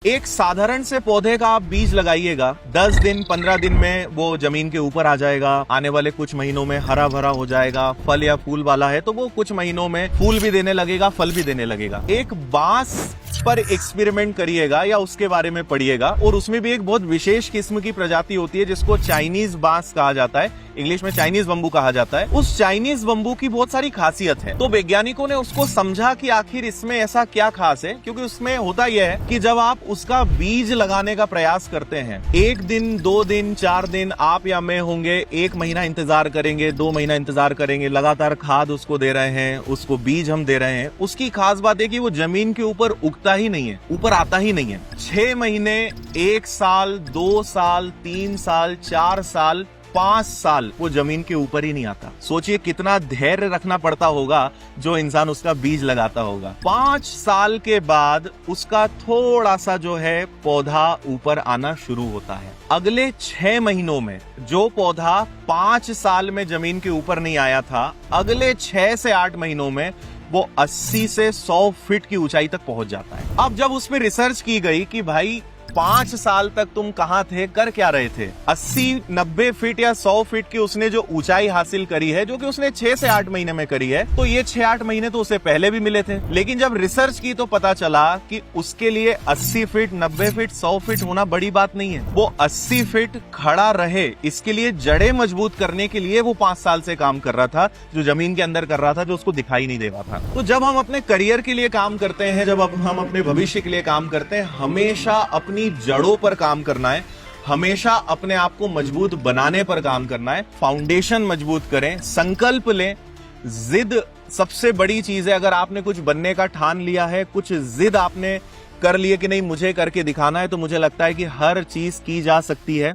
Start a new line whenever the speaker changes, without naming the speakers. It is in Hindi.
एक साधारण से पौधे का आप बीज लगाइएगा, 10 दिन 15 दिन में वो जमीन के ऊपर आ जाएगा। आने वाले कुछ महीनों में हरा भरा हो जाएगा। फल या फूल वाला है तो वो कुछ महीनों में फूल भी देने लगेगा, फल भी देने लगेगा। एक बांस पर एक्सपेरिमेंट करिएगा या उसके बारे में पढ़िएगा, और उसमें भी एक बहुत विशेष किस्म की प्रजाति होती है जिसको चाइनीज बांस कहा जाता है, इंग्लिश में चाइनीज बम्बू कहा जाता है। उस चाइनीज बम्बू की बहुत सारी खासियत है, तो वैज्ञानिकों ने उसको समझा कि आखिर इसमें ऐसा क्या खास है। क्योंकि उसमें होता यह है कि जब आप उसका बीज लगाने का प्रयास करते हैं, 1 दिन 2 दिन 4 दिन आप या मैं होंगे, 1 महीना इंतजार करेंगे, 2 महीना इंतजार करेंगे, लगातार खाद उसको दे रहे हैं, उसको बीज हम दे रहे हैं। उसकी खास बात है कि वो जमीन के ऊपर उगता ही नहीं है, ऊपर आता ही नहीं है। 6 महीने, 1 साल, 2 साल, 3 साल, 4 साल, 5 साल वो जमीन के ऊपर ही नहीं आता। सोचिए कितना धैर्य रखना पड़ता होगा जो इंसान उसका बीज लगाता होगा। 5 साल के बाद उसका थोड़ा सा जो है पौधा ऊपर आना शुरू होता है। अगले 6 महीनों में जो पौधा 5 साल में जमीन के ऊपर नहीं आया था, अगले 6 से 8 महीनों में वो 80 से 100 फीट की ऊंचाई तक पहुंच जाता है। अब जब उसमें रिसर्च की गई कि भाई 5 साल तक तुम कहां थे, कर क्या रहे थे, 80-90 फीट या 100 फीट की उसने जो ऊंचाई हासिल करी है, जो कि उसने 6 से 8 महीने में करी है, तो ये 6-8 महीने तो उसे पहले भी मिले थे। लेकिन जब रिसर्च की तो पता चला कि उसके लिए 80 फीट, 90 फीट, 100 फीट होना बड़ी बात नहीं है। वो 80 फीट खड़ा रहे, इसके लिए जड़ें मजबूत करने के लिए वो 5 साल से काम कर रहा था, जो जमीन के अंदर कर रहा था, जो उसको दिखाई नहीं दे रहा था। तो जब हम अपने करियर के लिए काम करते हैं, जब हम अपने भविष्य के लिए काम करते हैं, हमेशा अपनी जड़ों पर काम करना है, हमेशा अपने आप को मजबूत बनाने पर काम करना है। फाउंडेशन मजबूत करें, संकल्प लें। जिद सबसे बड़ी चीज है। अगर आपने कुछ बनने का ठान लिया है, कुछ जिद आपने कर लिए कि नहीं मुझे करके दिखाना है, तो मुझे लगता है कि हर चीज की जा सकती है।